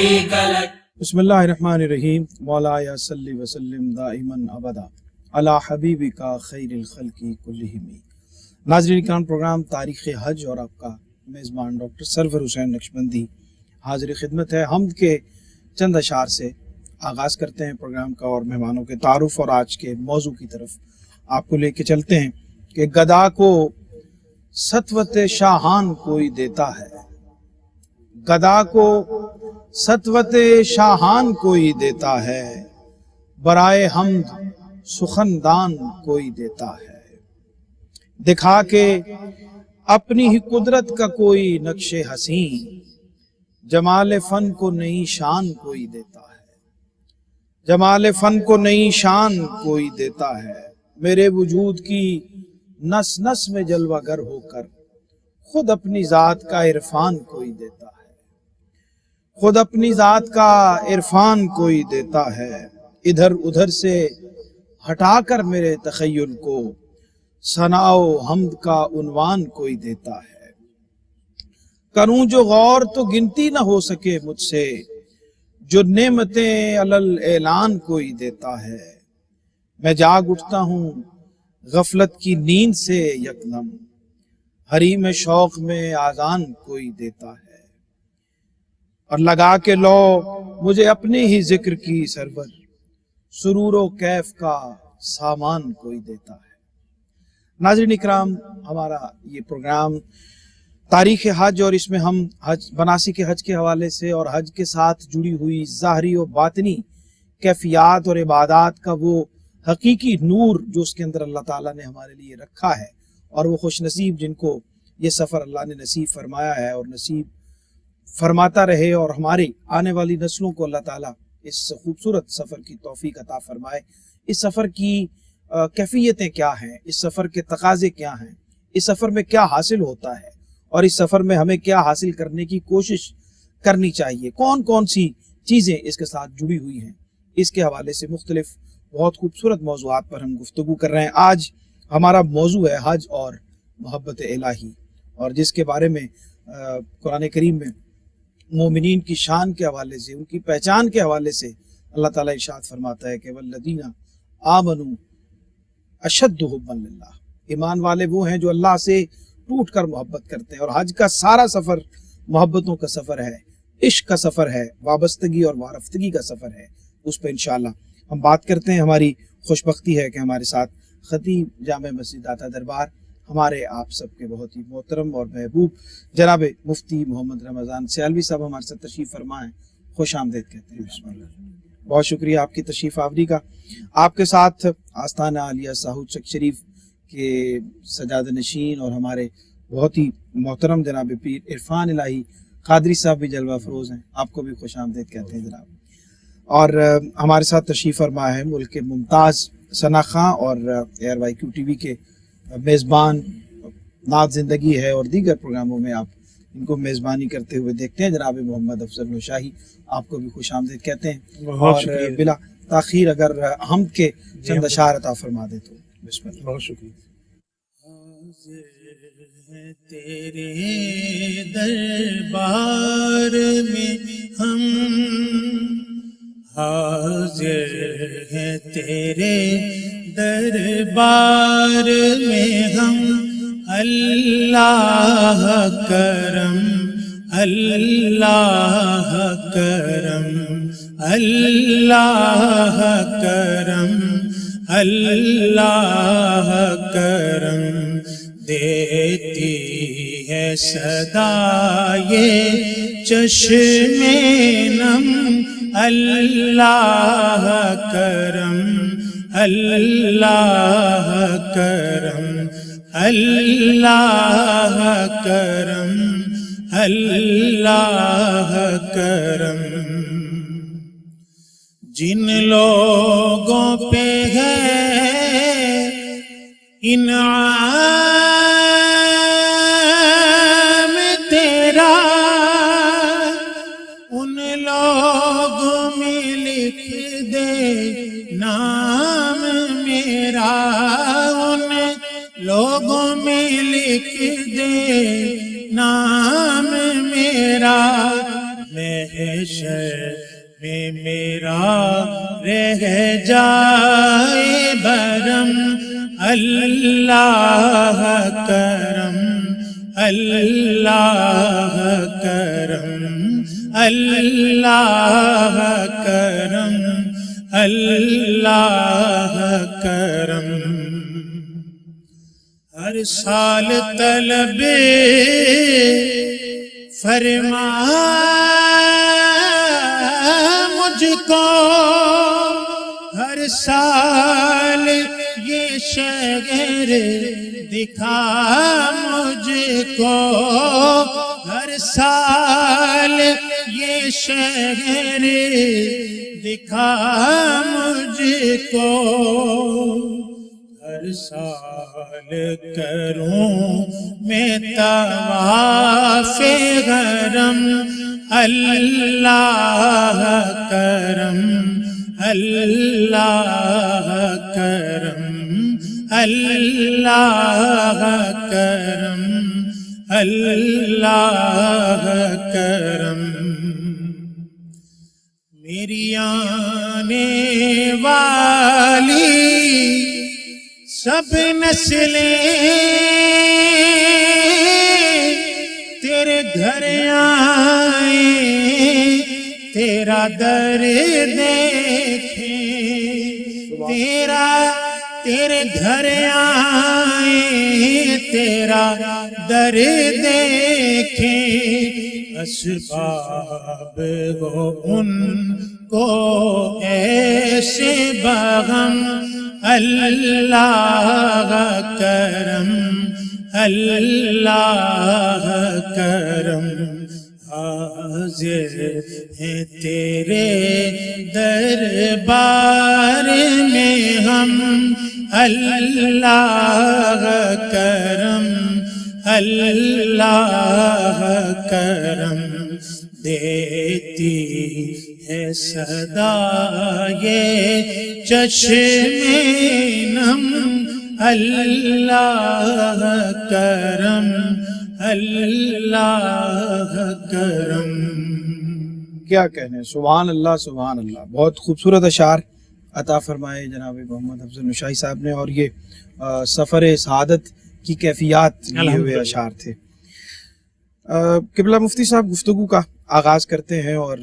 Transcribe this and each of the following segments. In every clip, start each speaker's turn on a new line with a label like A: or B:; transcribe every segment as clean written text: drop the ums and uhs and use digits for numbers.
A: شريك لك.
B: بسم اللہ الرحمن الرحیم. مولا صلی وسلم دائما ابدا علی حبیبک خیر الخلق کلہم. ناظرین کرام، پروگرام تاریخ حج اور آپ کا میزبان ڈاکٹر سرور حسین نقشبندی حاضر خدمت ہے. حمد کے چند اشعار سے آغاز کرتے ہیں پروگرام کا اور مہمانوں کے تعارف اور آج کے موضوع کی طرف آپ کو لے کے چلتے ہیں کہ گدا کو سطوت شاہان کوئی دیتا ہے، گدا کو سطوت شاہان کوئی دیتا ہے، برائے حمد سخندان کوئی دیتا ہے. دکھا کے اپنی ہی قدرت کا کوئی نقش حسین، جمال فن کو نئی شان کوئی دیتا ہے، جمال فن کو نئی شان کوئی دیتا ہے. میرے وجود کی نس نس میں جلوہ گر ہو کر خود اپنی ذات کا عرفان کوئی دیتا ہے، خود اپنی ذات کا عرفان کوئی دیتا ہے. ادھر ادھر سے ہٹا کر میرے تخیل کو ثنا و حمد کا عنوان کوئی دیتا ہے. کروں جو غور تو گنتی نہ ہو سکے مجھ سے، جو نعمتیں علل اعلان کوئی دیتا ہے. میں جاگ اٹھتا ہوں غفلت کی نیند سے یکدم، حریم شوق میں آذان کوئی دیتا ہے. اور لگا کے لو مجھے اپنے ہی ذکر کی سرور، سرور و کیف کا سامان کوئی دیتا ہے. ناظرین اکرام، ہمارا یہ پروگرام تاریخ حج اور اس میں ہم مناسک حج کے حوالے سے اور حج کے ساتھ جڑی ہوئی ظاہری و باطنی کیفیات اور عبادات کا وہ حقیقی نور جو اس کے اندر اللہ تعالیٰ نے ہمارے لیے رکھا ہے، اور وہ خوش نصیب جن کو یہ سفر اللہ نے نصیب فرمایا ہے اور نصیب فرماتا رہے، اور ہماری آنے والی نسلوں کو اللہ تعالیٰ اس خوبصورت سفر کی توفیق عطا فرمائے. اس سفر کی کیفیتیں کیا ہیں، اس سفر کے تقاضے کیا ہیں، اس سفر میں کیا حاصل ہوتا ہے اور اس سفر میں ہمیں کیا حاصل کرنے کی کوشش کرنی چاہیے، کون کون سی چیزیں اس کے ساتھ جڑی ہوئی ہیں، اس کے حوالے سے مختلف بہت خوبصورت موضوعات پر ہم گفتگو کر رہے ہیں. آج ہمارا موضوع ہے حج اور محبت الہی، اور جس کے بارے میں قرآن کریم میں مومنین کی شان کے حوالے سے، ان کی پہچان کے حوالے سے اللہ تعالیٰ ارشاد فرماتا ہے کہ والذین آمنوا اشد حبا للہ. ایمان والے وہ ہیں جو اللہ سے ٹوٹ کر محبت کرتے ہیں. اور حج کا سارا سفر محبتوں کا سفر ہے، عشق کا سفر ہے، وابستگی اور وارفتگی کا سفر ہے. اس پہ انشاءاللہ ہم بات کرتے ہیں. ہماری خوش بختی ہے کہ ہمارے ساتھ خطیب جامع مسجد داتا دربار، ہمارے آپ سب کے بہت ہی محترم اور محبوب جناب مفتی محمد رمضان سیالوی صاحب ہمارے ساتھ تشریف فرما ہیں. خوش آمدید کہتے ہیں. بہت شکریہ آپ کی تشریف آوری کا. آپ کے ساتھ آستانہ عالیہ ساہو چک شریف کے سجادہ نشین اور ہمارے بہت ہی محترم جناب پیر عرفان الہی قادری صاحب بھی جلوہ افروز ہیں. آپ کو بھی خوش آمدید کہتے ہیں جناب. اور ہمارے ساتھ تشریف فرما ہے ملک کے ممتاز ثنا خاں اور ایئر وائی کیو ٹی وی کے میزبان، نعت زندگی ہے اور دیگر پروگراموں میں آپ ان کو میزبانی کرتے ہوئے دیکھتے ہیں، جناب محمد افضل نوشاہی. آپ کو بھی خوش آمدید کہتے ہیں. اور بلا تاخیر اگر حمد کے چند اشعار عطا فرما دے تو بسم اللہ.
C: بہت شکریہ.
D: تیرے دربار میں ہم حاضر ہیں، تیرے دربار میں ہم. اللہ کرم، اللہ کرم، اللہ کرم، اللہ کرم. دیتی ہے صدا یہ چشم نم، اللہ کرم، اللہ کرم، اللہ کرم، اللہ کرم. جن لوگوں پہ ہے انعام تیرا، ان لوگوں میں لکھ دے نام میرا، ان لوگوں میں لکھ دے نام میرا. محشر میں میرا رہ جائے برم اللہ کرم اللہ کرم اللہ کرم اللہ کرم ہر سال طلب فرما مجھ کو ہر سال یہ شہر دکھا مجھ کو ہر سال یہ شہر دکھا مجھ کو ہر سال کروں میں طواف حرم اللہ کرم اللہ کرم اللہ کرم اللہ کرم میری آنے والی سب نسلیں تیرے گھر آئیں تیرا در دیکھیں تیرے گھر آئیں تیرا در دیکھیں اسباب ہو ان کو ایسے بغم اللہ کرم اللہ کرم حاضر ہے تیرے دربار میں ہم اللہ کرم اللہ کرم دیتی ہے صدا یہ چشم نم اللہ کرم اللہ کرم.
B: کیا کہنے، سبحان اللہ سبحان اللہ. بہت خوبصورت اشعار عطا فرمائے جناب محمد افضل نشائی صاحب نے، اور یہ سفر سعادت کی کیفیات لیے ہوئے اشعار تھے. قبلہ مفتی صاحب گفتگو کا آغاز کرتے ہیں، اور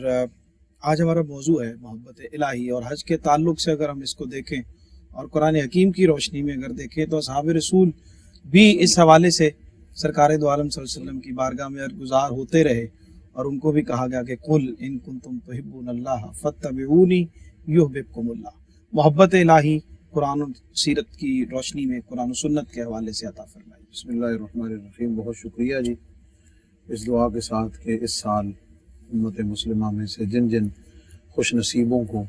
B: آج ہمارا موضوع ہے محبت الہی، اور حج کے تعلق سے اگر ہم اس کو دیکھیں اور قرآن حکیم کی روشنی میں اگر دیکھیں تو اصحاب رسول بھی اس حوالے سے سرکار دو عالم صلی اللہ علیہ وسلم کی بارگاہ میں گزار ہوتے رہے، اور ان کو بھی کہا گیا کہ قل ان کنتم تحبون اللہ فاتبعونی یحببکم اللہ. محبت الہی قرآن و سیرت کی روشنی میں قرآن و سنت کے حوالے سے عطا فرمائی.
A: بسم اللہ الرحمن الرحیم. بہت شکریہ جی اس دعا کے ساتھ کہ اس سال امت مسلمہ میں سے جن جن خوش نصیبوں کو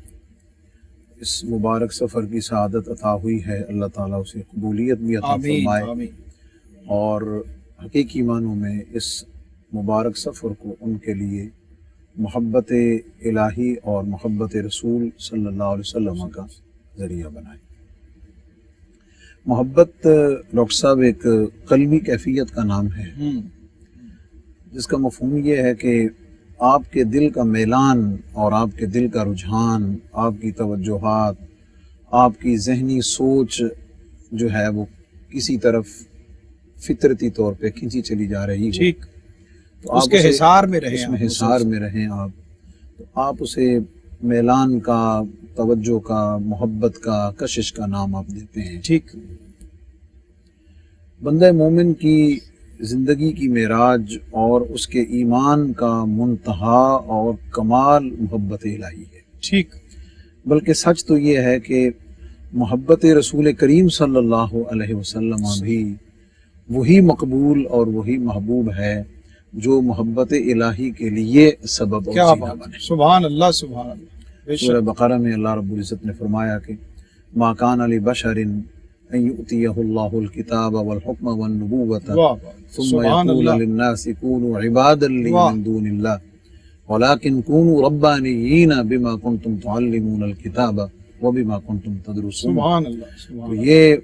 A: اس مبارک سفر کی سعادت عطا ہوئی ہے، اللہ تعالیٰ اسے قبولیت بھی عطا فرمائے، اور حقیقی معنوں میں اس مبارک سفر کو ان کے لیے محبت الہی اور محبت رسول صلی اللہ علیہ وسلم کا ذریعہ بنائے. محبت ڈاکٹر صاحب ایک قلبی کیفیت کا نام ہے، جس کا مفہوم یہ ہے کہ آپ کے دل کا میلان اور آپ کے دل کا رجحان، آپ کی توجہات، آپ کی ذہنی سوچ جو ہے وہ کسی طرف فطرتی طور پہ کھینچی چلی جا رہی ہے،
B: ٹھیک،
A: تو
B: اس کے حصار میں رہیں،
A: اس میں حصار میں رہیں آپ، تو آپ اسے میلان کا، توجہ کا، محبت کا، کشش کا نام آپ دیتے ہیں.
B: ٹھیک.
A: بندہ مومن کی زندگی کی معراج اور اس کے ایمان کا منتہا اور کمال محبت الہی ہے.
B: ٹھیک.
A: بلکہ سچ تو یہ ہے کہ محبت رسول کریم صلی اللہ علیہ وسلم بھی وہی مقبول اور وہی محبوب ہے جو محبت الہی کے لیے سبب اور وسیلہ بنے.
B: سبحان اللہ سبحان اللہ.
A: سورہ بقرہ میں اللہ رب العزت نے فرمایا کہ ما کان لبشر ان یؤتیہ اللہ الکتاب والحکم والنبوۃ ثم یقول للناس کونوا عبادا لی من دون اللہ ولکن کونوا ربانیین بما کنتم تعلمون الکتاب وبما کنتم تدرسون.
B: سبحان اللہ.
A: تو یہ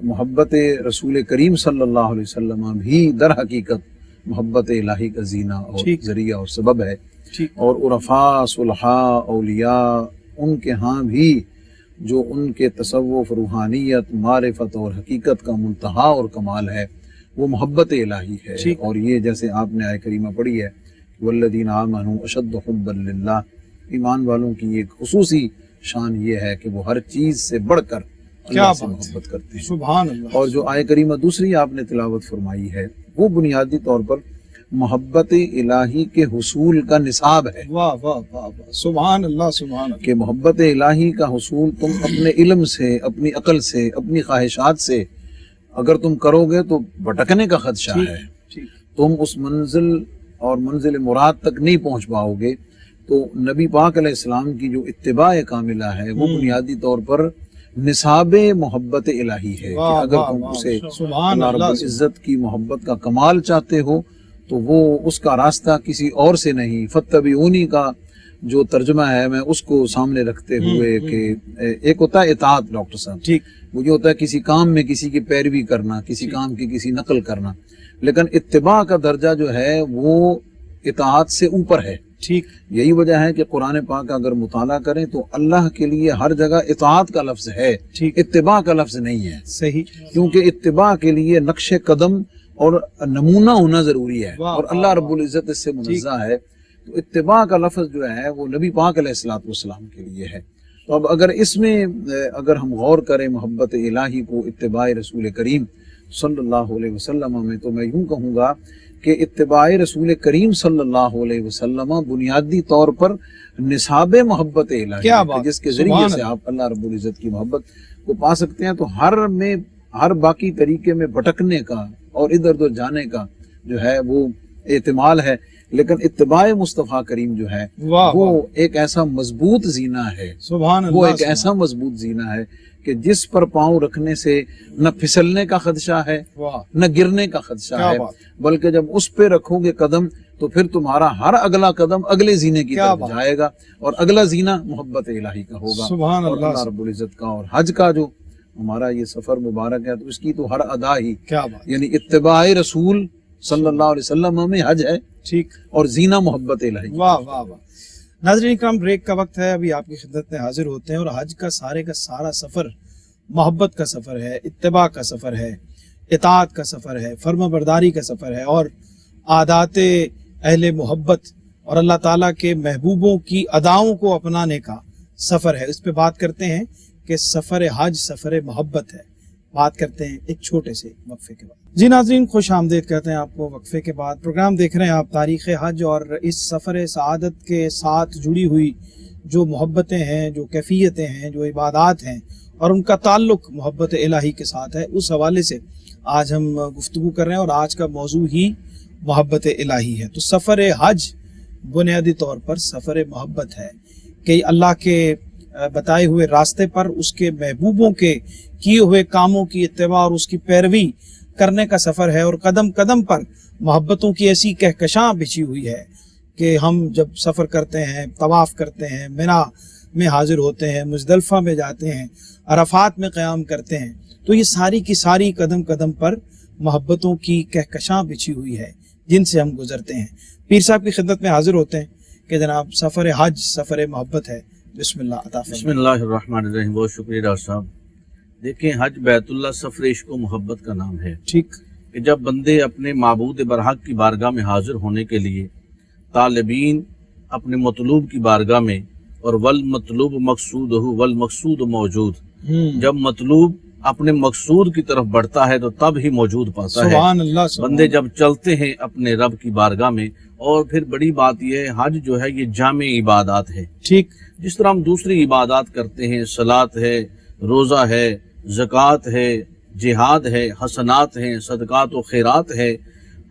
A: محبت رسول کریم صلی اللہ علیہ وسلم بھی در حقیقت محبت الہی کا زینہ اور ذریعہ اور سبب ہے.
B: ٹھیک
A: اور عرفا صلحاء اولیاء ان کے ہاں بھی جو ان کے تصوف، روحانیت، معرفت اور حقیقت کا منتہا اور کمال ہے وہ محبت الہی ہے.
B: ٹھیک.
A: اور یہ جیسے آپ نے آیت کریمہ پڑھی ہے والذین آمنوا اشد حبا للہ، ایمان والوں کی ایک خصوصی شان یہ ہے کہ وہ ہر چیز سے بڑھ کر
B: کیا
A: اللہ سے
B: بات ہے.
A: محبت کرتے ہیں.
B: سبحان اللہ.
A: اور جو آیت کریمہ دوسری آپ نے تلاوت فرمائی ہے وہ بنیادی طور پر محبت الہی کے حصول کا نصاب ہے
B: واہ واہ واہ واہ، سبحان اللہ سبحان اللہ.
A: کہ محبت الہی کا حصول تم اپنے علم سے، اپنی عقل سے، اپنی خواہشات سے اگر تم کرو گے تو بھٹکنے کا خدشہ
B: ٹھیک
A: ہے.
B: ٹھیک.
A: تم اس منزل اور منزل مراد تک نہیں پہنچ پاؤ گے. تو نبی پاک علیہ السلام کی جو اتباع کاملہ ہے وہ بنیادی طور پر نصاب محبت الہی ہے کہ
B: واہ
A: اگر
B: واہ
A: تم
B: واہ،
A: اسے
B: سبحان
A: اللہ رب
B: اللہ.
A: العزت کی محبت کا کمال چاہتے ہو تو وہ اس کا راستہ کسی اور سے نہیں. فتبعونی کا جو ترجمہ ہے میں اس کو سامنے رکھتے ہوئے کہ ایک ہوتا ہے اطاعت ڈاکٹر صاحب،
B: ٹھیک.
A: وہ جو ہوتا ہے کسی کام میں کسی کی پیروی کرنا، کسی کام کی کسی نقل کرنا، لیکن اتباع کا درجہ جو ہے وہ اطاعت سے اوپر ہے.
B: ٹھیک.
A: یہی وجہ ہے کہ قرآن پاک اگر مطالعہ کریں تو اللہ کے لیے ہر جگہ اطاعت کا لفظ ہے،
B: ٹھیک.
A: اتباع کا لفظ نہیں ہے،
B: صحیح.
A: کیونکہ اتباع کے لیے نقش قدم اور نمونہ ہونا ضروری ہے
B: واہ
A: اور اللہ رب العزت اس سے منزہ ہے. تو اتباع کا لفظ جو ہے وہ نبی پاک علیہ الصلوۃ والسلام کے لیے ہے. تو اب اگر اس میں اگر ہم غور کریں محبت الہی کو اتباع رسول کریم صلی اللہ علیہ وسلم میں، تو میں یوں کہوں گا کہ اتباع رسول کریم صلی اللہ علیہ وسلم بنیادی طور پر نصاب محبت الہی
B: کیا
A: ہے
B: بات،
A: جس کے ذریعے
B: سبحان
A: سے
B: اللہ.
A: آپ اللہ رب العزت کی محبت کو پا سکتے ہیں. تو ہر باقی طریقے میں بھٹکنے کا اور ادھر ادھر جانے کا جو ہے وہ احتمال ہے، لیکن اتباع مصطفیٰ کریم جو ہے
B: واہ
A: وہ
B: واہ،
A: ایک ایسا مضبوط زینہ ہے،
B: سبحان اللہ.
A: وہ ایک
B: سبحان
A: ایسا مضبوط زینہ ہے کہ جس پر پاؤں رکھنے سے نہ پھسلنے کا خدشہ ہے
B: واہ،
A: نہ گرنے کا خدشہ
B: کیا
A: ہے،
B: بات.
A: بلکہ جب اس پہ رکھو گے قدم تو پھر تمہارا ہر اگلا قدم اگلے زینے کی
B: کیا
A: طرف
B: بات.
A: جائے گا اور اگلا زینہ محبت الہی کا ہوگا.
B: سبحان
A: اور
B: اللہ.
A: اللہ رب العزت کا اور حج کا جو ہمارا یہ سفر مبارک ہے تو اس کی تو ہر ادا ہی
B: کیا بات.
A: یعنی اتباع رسول صلی اللہ علیہ وسلم میں حج ہے
B: ٹھیک.
A: اور زینہ محبت الہی.
B: واہ واہ واہ. ناظرین اکرام، بریک کا وقت ہے، ابھی آپ کی خدمت میں حاضر ہوتے ہیں. اور حج کا سارا سفر محبت کا سفر ہے، اتباع کا سفر ہے، اطاعت کا سفر ہے، فرما برداری کا سفر ہے اور عادات اہل محبت اور اللہ تعالیٰ کے محبوبوں کی اداؤں کو اپنانے کا سفر ہے. اس پہ بات کرتے ہیں کہ سفر حج سفر محبت ہے. بات کرتے ہیں ایک چھوٹے سے وقفے کے بعد. جی ناظرین، خوش آمدید کہتے ہیں آپ کو وقفے کے بعد. پروگرام دیکھ رہے ہیں آپ تاریخ حج، اور اس سفر سعادت کے ساتھ جڑی ہوئی جو محبتیں ہیں، جو کیفیتیں ہیں، جو عبادات ہیں اور ان کا تعلق محبت الہی کے ساتھ ہے، اس حوالے سے آج ہم گفتگو کر رہے ہیں. اور آج کا موضوع ہی محبت الہی ہے. تو سفر حج بنیادی طور پر سفر محبت ہے کہ اللہ کے بتائے ہوئے راستے پر اس کے محبوبوں کے کیے ہوئے کاموں کی اتباع اور اس کی پیروی کرنے کا سفر ہے. اور قدم قدم پر محبتوں کی ایسی کہکشاں بچھی ہوئی ہے کہ ہم جب سفر کرتے ہیں، طواف کرتے ہیں، مینا میں حاضر ہوتے ہیں، مزدلفہ میں جاتے ہیں، عرفات میں قیام کرتے ہیں، تو یہ ساری کی ساری قدم قدم پر محبتوں کی کہکشاں بچھی ہوئی ہے جن سے ہم گزرتے ہیں. پیر صاحب کی خدمت میں حاضر ہوتے ہیں کہ جناب سفر حج سفر محبت ہے. بسم اللہ عطا فرمائیں.
C: بسم اللہ الرحمن الرحیم. بہت شکریہ ڈاکٹر صاحب. دیکھیں، حج بیت اللہ سفر عشق و محبت کا نام ہے
B: ٹھیک.
C: کہ جب بندے اپنے معبود برحق کی بارگاہ میں حاضر ہونے کے لیے طالبین اپنے مطلوب کی بارگاہ میں، اور والمطلوب مقصود والمقصود موجود، جب مطلوب اپنے مقصود کی طرف بڑھتا ہے تو تب ہی موجود پاتا ہے.
B: سبحان اللہ. سبحان
C: بندے جب چلتے ہیں اپنے رب کی بارگاہ میں. اور پھر بڑی بات یہ ہے، حج جو ہے یہ جامع عبادات ہے.
B: ٹھیک.
C: جس طرح ہم دوسری عبادات کرتے ہیں، صلاۃ ہے، روزہ ہے، زکوٰۃ ہے، جہاد ہے، حسنات ہیں، صدقات و خیرات ہے،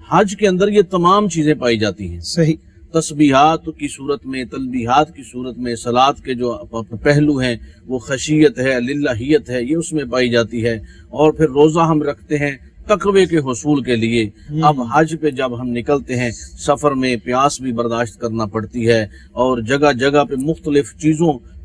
C: حج کے اندر یہ تمام چیزیں پائی جاتی ہیں.
B: صحیح.
C: تسبیحات کی صورت میں، تلبیحات کی صورت میں، صلاۃ کے جو پہلو ہیں وہ خشیت ہے، للہیت ہے، یہ اس میں پائی جاتی ہے. اور پھر روزہ ہم رکھتے ہیں تقوی کے حصول کے لیے. اب حج پہ جب ہم نکلتے ہیں، سفر میں پیاس بھی برداشت کرنا پڑتی ہے اور جگہ جگہ پہ مختلف چیزوں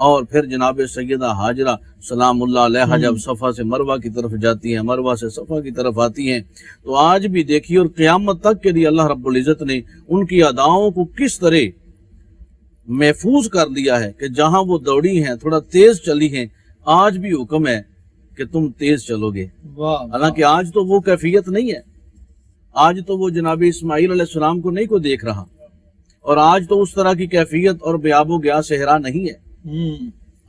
C: اور پھر جناب سیدہ ہاجرہ سلام اللہ علیہا جب صفا سے مروہ کی طرف جاتی ہیں، مروہ سے صفا کی طرف آتی ہیں، تو آج بھی دیکھیے اور قیامت تک کے لیے اللہ رب العزت نے ان کی اداؤں کو کس طرح محفوظ کر دیا ہے کہ جہاں وہ دوڑی ہیں، تھوڑا تیز چلی ہیں، آج بھی حکم ہے کہ تم تیز چلو گے۔
B: واہ
C: حالانکہ آج تو وہ کیفیت نہیں ہے، آج تو وہ جناب اسماعیل علیہ السلام کو نہیں کو دیکھ رہا، اور آج تو اس طرح کی کیفیت اور بیاب و گیا صحرا نہیں ہے۔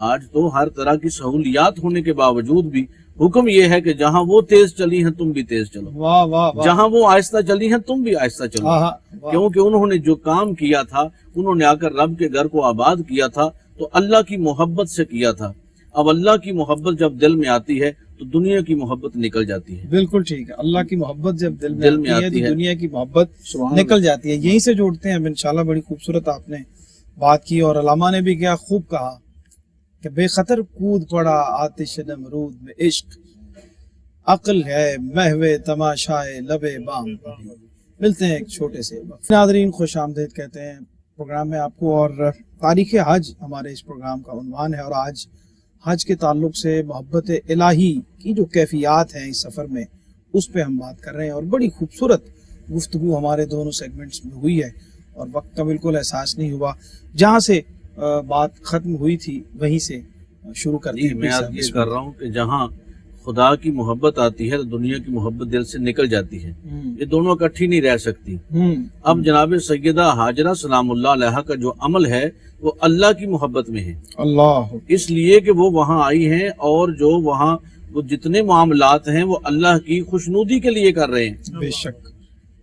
C: آج تو ہر طرح کی سہولیات ہونے کے باوجود بھی حکم یہ ہے کہ جہاں وہ تیز چلی ہیں تم بھی تیز چلو،
B: واہ واہ واہ،
C: جہاں وہ آہستہ چلی ہیں تم بھی آہستہ چلو،
B: آہا، واہ،
C: کیونکہ انہوں نے جو کام کیا تھا، انہوں نے آ کر رب کے گھر کو آباد کیا تھا تو اللہ کی محبت سے کیا تھا۔ اب اللہ کی محبت جب دل میں آتی ہے تو دنیا کی محبت نکل جاتی ہے۔
B: بالکل ٹھیک ہے، اللہ کی محبت جب دل
C: دل
B: میں
C: میں
B: آتی
C: آتی
B: ہے
C: ہے
B: تو دنیا کی محبت
A: سبحان
B: نکل جاتی ہے۔ یہیں سے جوڑتے ہیں اب انشاءاللہ۔ بڑی خوبصورت آپ نے بات کی، اور علامہ نے بھی کیا خوب کہا کہ بے خطر کود پڑا آتش نمرود میں عشق، عقل ہے محو تماشائے لبے بام۔ ملتے ہیں ایک چھوٹے سے وقت۔ ناظرین خوش آمدید کہتے ہیں پروگرام میں آپ کو، اور تاریخ حج ہمارے اس پروگرام کا عنوان ہے، اور آج حج کے تعلق سے محبت الہی کی جو کیفیات ہیں اس سفر میں، اس پہ ہم بات کر رہے ہیں، اور بڑی خوبصورت گفتگو ہمارے دونوں سیگمنٹس میں ہوئی ہے، اور وقت کا بالکل احساس نہیں ہوا۔ جہاں سے بات ختم ہوئی تھی وہیں سے شروع کرتے
C: جی
B: ہیں۔
C: میں آج یہ کر رہا ہوں کہ جہاں خدا کی محبت آتی ہے تو دنیا کی محبت دل سے نکل جاتی ہے، یہ دونوں اکٹھی نہیں رہ سکتی۔ اب جناب سیدہ ہاجرہ سلام اللہ علیہا کا جو عمل ہے وہ اللہ کی محبت میں ہے،
B: اللہ
C: اس لیے کہ وہ وہاں آئی ہیں، اور جو وہاں وہ جتنے معاملات ہیں وہ اللہ کی خوشنودی کے لیے کر رہے ہیں۔
B: بے شک،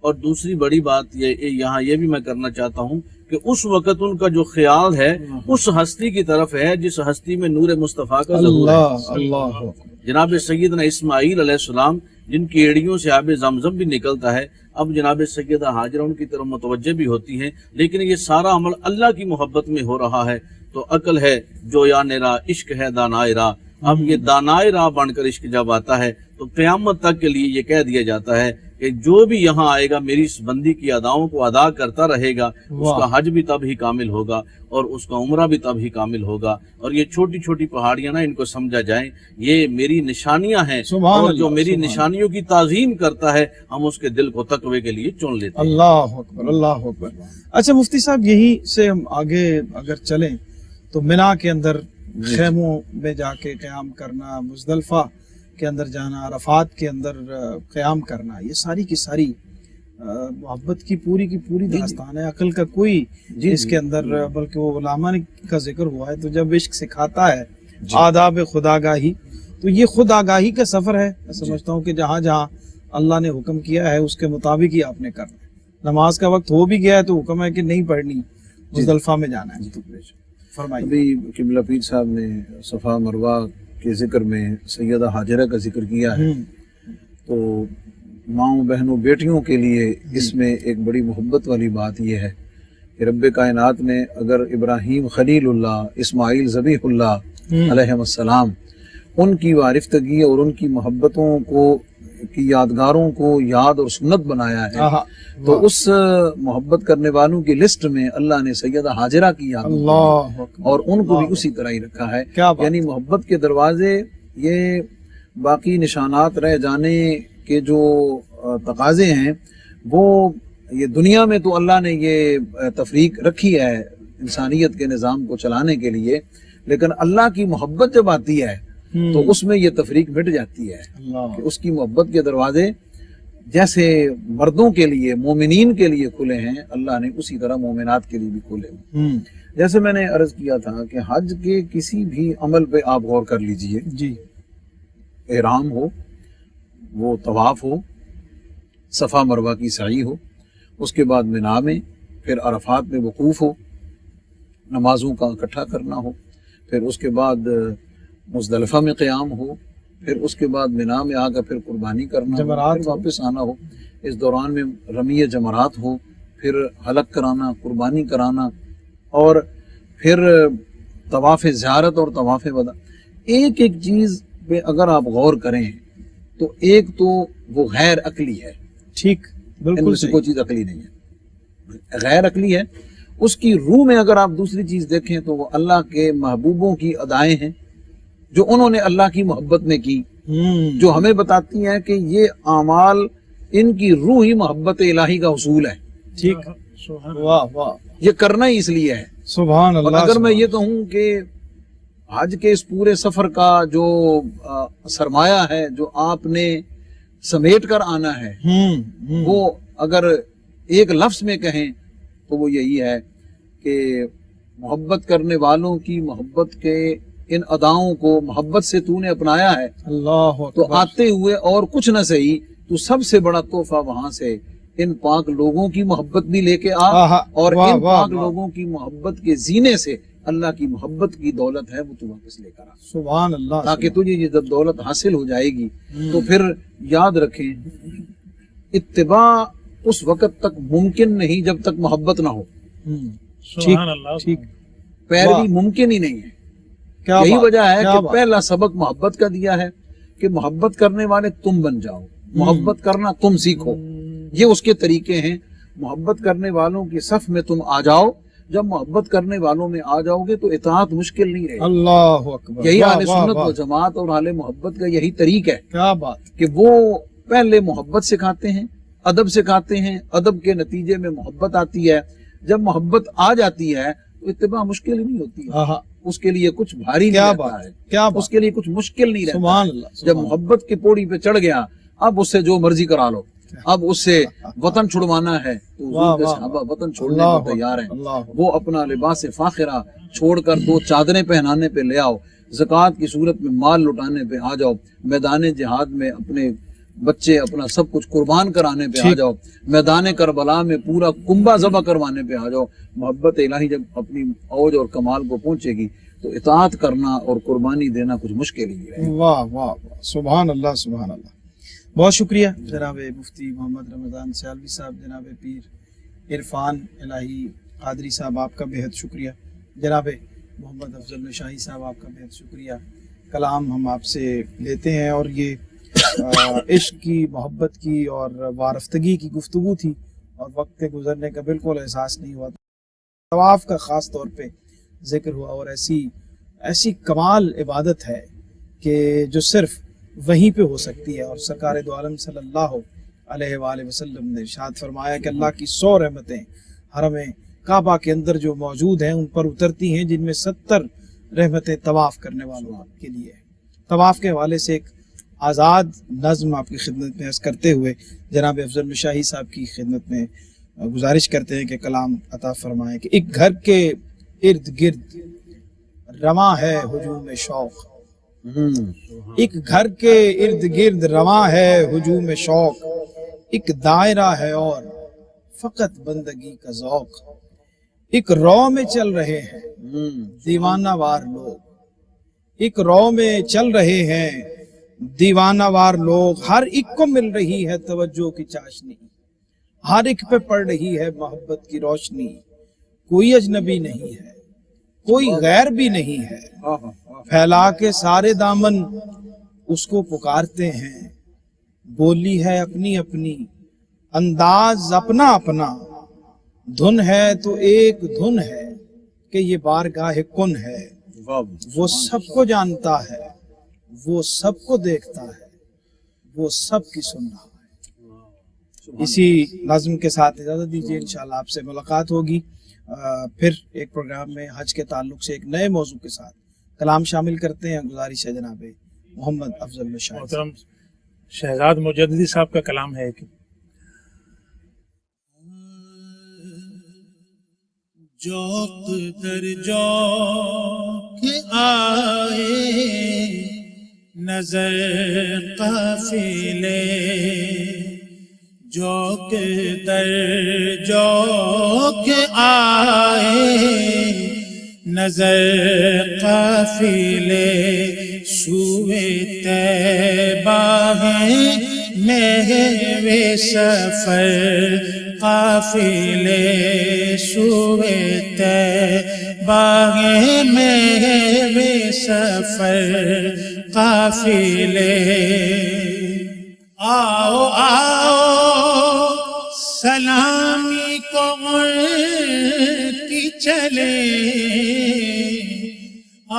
C: اور دوسری بڑی بات یہاں یہ بھی میں کرنا چاہتا ہوں کہ اس وقت ان کا جو خیال ہے اس ہستی کی طرف ہے جس ہستی میں نور مصطفیٰ کا ظہور ہے۔
B: اللہ اللہ،
C: جناب سیدنا اسماعیل علیہ السلام جن کی ایڑیوں سے آب زمزم بھی نکلتا ہے، اب جناب سیدہ ہاجرہ ان کی طرف متوجہ بھی ہوتی ہیں، لیکن یہ سارا عمل اللہ کی محبت میں ہو رہا ہے۔ تو عقل ہے جو یا نرا، عشق ہے دانائے راہ۔ اب یہ دانائے راہ بن کر عشق جب آتا ہے تو قیامت تک کے لیے یہ کہہ دیا جاتا ہے کہ جو بھی یہاں آئے گا میری اس بندی کی اداؤں کو ادا کرتا رہے گا، اس کا حج بھی تب ہی کامل ہوگا اور اس کا عمرہ بھی تب ہی کامل ہوگا۔ اور یہ چھوٹی چھوٹی پہاڑیاں نا، ان کو سمجھا جائیں یہ میری نشانیاں ہیں،
B: سبحان
C: اور
B: اللہ،
C: جو میری
B: سبحان
C: نشانیوں کی تعظیم کرتا ہے ہم اس کے دل کو تقوی کے لیے چن لیتے ہیں۔
B: اللہ اکبر، اللہ اکبر۔ اچھا مفتی صاحب، یہی سے ہم آگے اگر چلیں تو منا کے اندر خیموں میں جا کے قیام کرنا، مزدلفہ کے اندر جانا، عرفات کے اندر قیام کرنا، یہ ساری کی ساری محبت کی پوری داستان ہے۔ عقل کا کوئی اس کے اندر، بلکہ وہ علامہ کا ذکر ہوا ہے تو جب عشق سکھاتا ہے آداب خداگاہی، تو یہ خود آگاہی کا سفر ہے۔ میں سمجھتا ہوں کہ جہاں جہاں اللہ نے حکم کیا ہے اس کے مطابق ہی آپ نے کرنا ہے۔ نماز کا وقت ہو بھی گیا ہے تو حکم ہے کہ نہیں پڑھنی، مزدلفہ میں جانا ہے۔ فرمائیے۔
A: ابھی قبلہ پیر صاحب نے صفا مروہ کے ذکر میں سیدہ ہاجرہ کا ذکر کیا ہے، تو ماؤں بہنوں بیٹیوں کے لیے اس میں ایک بڑی محبت والی بات یہ ہے کہ رب کائنات نے اگر ابراہیم خلیل اللہ، اسماعیل ذبیح اللہ علیہ السلام، ان کی وارفتگی اور ان کی محبتوں کو کی یادگاروں کو یاد اور سنت بنایا ہے، تو اس محبت کرنے والوں کی لسٹ میں اللہ نے سیدہ ہاجرہ کی یاد
B: اللہ
A: اور ان کو بھی اسی طرح ہی رکھا ہے۔
B: کیا بات،
A: یعنی محبت کے دروازے، یہ باقی نشانات رہ جانے کے جو تقاضے ہیں، وہ یہ دنیا میں تو اللہ نے یہ تفریق رکھی ہے انسانیت کے نظام کو چلانے کے لیے، لیکن اللہ کی محبت جب آتی ہے تو اس میں یہ تفریق مٹ جاتی ہے کہ اس کی محبت کے دروازے جیسے مردوں کے لیے، مومنین کے لیے کھلے ہیں، اللہ نے اسی طرح مومنات کے لیے بھی کھلے ہیں۔ جیسے میں نے عرض کیا تھا کہ حج کے کسی بھی عمل پہ آپ غور کر لیجئے،
B: جی،
A: احرام ہو، وہ طواف ہو، صفا مروہ کی سعی ہو، اس کے بعد منا میں، پھر عرفات میں وقوف ہو، نمازوں کا اکٹھا کرنا ہو، پھر اس کے بعد مزدلفہ میں قیام ہو، پھر اس کے بعد منا میں آ کر پھر قربانی کرنا ہو، پھر واپس آنا ہو، اس دوران میں رمی جمرات ہو، پھر حلق کرانا، قربانی کرانا، اور پھر طواف زیارت اور طواف وداع۔ ایک ایک چیز پہ اگر آپ غور کریں تو ایک تو وہ غیر عقلی ہے،
B: ٹھیک،
A: ان میں
B: بالکل
A: سے کوئی چیز عقلی نہیں ہے، غیر عقلی ہے۔ اس کی روح میں اگر آپ دوسری چیز دیکھیں تو وہ اللہ کے محبوبوں کی ادائیں ہیں جو انہوں نے اللہ کی محبت میں کی، جو ہمیں بتاتی ہیں کہ یہ اعمال ان کی روح ہی محبت الہی کا حصول ہے،
B: ٹھیک، واہ واہ،
A: یہ کرنا ہی اس لیے ہے۔
B: سبحان
A: اور
B: اللہ۔
A: اگر میں
B: سبحان
A: یہ کہوں کہ حج کے اس پورے سفر کا جو سرمایہ ہے جو آپ نے سمیٹ کر آنا ہے، وہ اگر ایک لفظ میں کہیں تو وہ یہی ہے کہ محبت کرنے والوں کی محبت کے ان اداؤں کو محبت سے تو نے اپنایا ہے،
B: اللہ
A: تو
B: اکبر،
A: آتے ہوئے اور کچھ نہ صحیح تو سب سے بڑا تحفہ وہاں سے ان پاک لوگوں کی محبت بھی لے کے آ، اور
B: واہ
A: ان
B: واہ
A: پاک
B: واہ،
A: لوگوں کی محبت کے زینے سے اللہ کی محبت کی دولت ہے وہ تو واپس لے کر آ،
B: سبحان اللہ،
A: تاکہ تجھے یہ جب دولت حاصل ہو جائے گی تو پھر یاد رکھیں اتباع اس وقت تک ممکن نہیں جب تک محبت نہ ہو،
B: ٹھیک ٹھیک،
A: پیروی ممکن ہی نہیں ہے۔
B: کیا
A: یہی
B: بات،
A: وجہ ہے
B: کیا
A: کہ
B: بات،
A: پہلا سبق محبت کا دیا ہے کہ محبت کرنے والے تم بن جاؤ، محبت کرنا تم سیکھو، یہ اس کے طریقے ہیں۔ محبت کرنے والوں کی صف میں تم آ جاؤ، جب محبت کرنے والوں میں آ جاؤ گے تو اطاعت مشکل نہیں رہے گی۔
B: اللہ اکبر،
A: یہی
B: واہ
A: اہل
B: واہ
A: سنت
B: واہ،
A: و جماعت اور اہل محبت کا یہی طریق ہے
B: کیا بات،
A: کہ وہ پہلے محبت سکھاتے ہیں، ادب سکھاتے ہیں، ادب کے نتیجے میں محبت آتی ہے، جب محبت آ جاتی ہے تو اتباع مشکل ہی نہیں ہوتی ہے،
B: ہاں،
A: اس کے لیے کچھ بھاری
B: کیا
A: نہیں
B: بات
A: رہتا ہے،
B: کیا
A: اس
B: بات،
A: کے لیے کچھ مشکل نہیں رہتا
B: سبحان
A: ہے۔
B: اللہ،
A: جب
B: سبحان اللہ،
A: محبت کی پوڑی پہ چڑھ گیا اب اس سے جو مرضی کرا لو، اب اس سے وطن چھڑوانا ہے تو
B: واہ
A: حضور کے
B: واہ،
A: صحابہ وطن چھوڑنے
B: اللہ
A: کو تیار ہیں،
B: اللہ،
A: وہ اپنا لباس فاخرہ چھوڑ کر دو چادریں پہنانے پہ لے آؤ، زکوٰۃ کی صورت میں مال لٹانے پہ آ جاؤ، میدان جہاد میں اپنے بچے اپنا سب کچھ قربان کرانے پہ آ جاؤ، میدان کربلا میں پورا کنبہ ذبح کروانے پہ آ جاؤ۔ محبت الہی جب اپنی اوج اور کمال کو پہنچے گی تو اطاعت کرنا اور قربانی دینا کچھ مشکل ہی ہے۔
B: واہ واہ واہ، سبحان اللہ، سبحان اللہ۔ بہت شکریہ جناب مفتی محمد رمضان سیالوی صاحب، جناب پیر عرفان الہی قادری صاحب، آپ کا بہت شکریہ، جناب محمد افضل نشائی صاحب، آپ کا بہت شکریہ۔ کلام ہم آپ سے لیتے ہیں اور یہ عشق کی، محبت کی اور وارفتگی کی گفتگو تھی اور وقت کے گزرنے کا بالکل احساس نہیں ہوا۔ طواف کا خاص طور پہ ذکر ہوا اور ایسی کمال عبادت ہے کہ جو صرف وہیں پہ ہو سکتی ہے، اور سرکار دو عالم صلی اللہ علیہ وآلہ وسلم نے ارشاد فرمایا کہ اللہ کی 100 رحمتیں حرم کعبہ کے اندر جو موجود ہیں ان پر اترتی ہیں، جن میں 70 رحمتیں طواف کرنے والوں کے لیے۔ طواف کے حوالے سے ایک آزاد نظم آپ کی خدمت میں عرض کرتے ہوئے جناب افضل نشاہی صاحب کی خدمت میں گزارش کرتے ہیں کہ کلام عطا فرمائیں کہ ایک گھر کے ارد گرد رواں ہے ہجوم شوق، ایک گھر کے ارد گرد رواں ہے ہجوم شوق، ایک دائرہ ہے اور فقط بندگی کا ذوق، ایک رو میں چل رہے ہیں دیوانہ وار لوگ، ایک رو میں چل رہے ہیں دیوانہ وار لوگ، ہر ایک کو مل رہی ہے توجہ کی چاشنی، ہر ایک پہ پڑ رہی ہے محبت کی روشنی، کوئی اجنبی نہیں ہے، کوئی غیر بھی نہیں ہے، پھیلا کے سارے دامن اس کو پکارتے ہیں، بولی ہے اپنی اپنی، انداز اپنا اپنا، دھن ہے تو ایک دھن ہے کہ یہ بارگاہ کن ہے، وہ سب کو جانتا ہے، وہ سب کو دیکھتا ہے، وہ سب کی سن رہا ہے۔ اسی نظم کے ساتھ اجازت دیجیے، انشاءاللہ آپ سے ملاقات ہوگی پھر ایک پروگرام میں حج کے تعلق سے ایک نئے موضوع کے ساتھ۔ کلام شامل کرتے ہیں، گزارش ہے جناب محمد افضل نشائی۔
E: محترم شہزاد مجددی صاحب کا کلام ہے کہ
D: جوق در جوق آئے نظر قافلے، جوق در جوق آئے نظر قافلے، سوئے طیبہ ہیں محو سفر قافلے، سوئے طیبہ ہیں محو سفر قافلے، آؤ آؤ سلامی کو کی چلے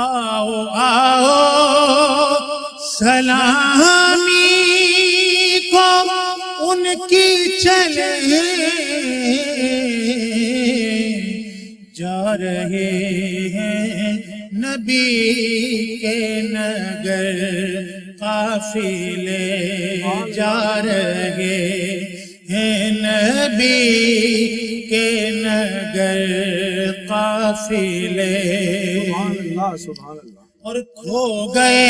D: آؤ آؤ سلامی کو ان کی چلے جا رہے ہیں نبی کے نگر قافلے جا رہے ہیں نبی کے نگر قافلے
B: سبحان اللہ سبحان اللہ.
D: اور کھو گئے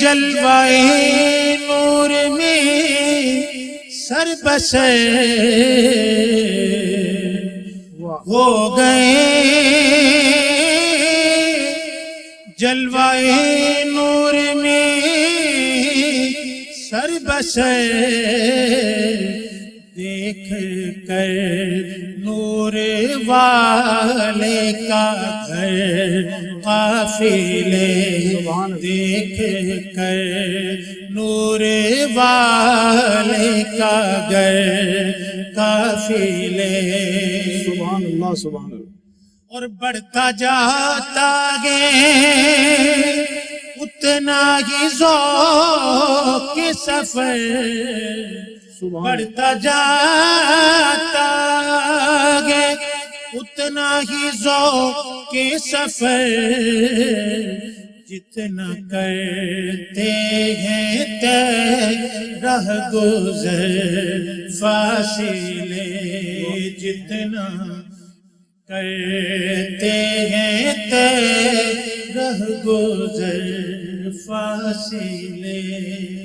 D: جلوائے نور میں سر بسر ہو گئے جلوائے نور میں سر بسر دیکھ کر نور والے کا گھر قافلے دیکھ کر نور والے کا گھر قافلے
B: سبحان اللہ سبحان اللہ.
D: اور بڑھتا جاتا گے اتنا ہی ذوق کے سفر بڑھتا جاتا گے اتنا ہی ذوق کے سفر جتنا کرتے ہیں طے رہ گزر فاصلے جتنا کرتے ہیں طے رہ گزر فاصلے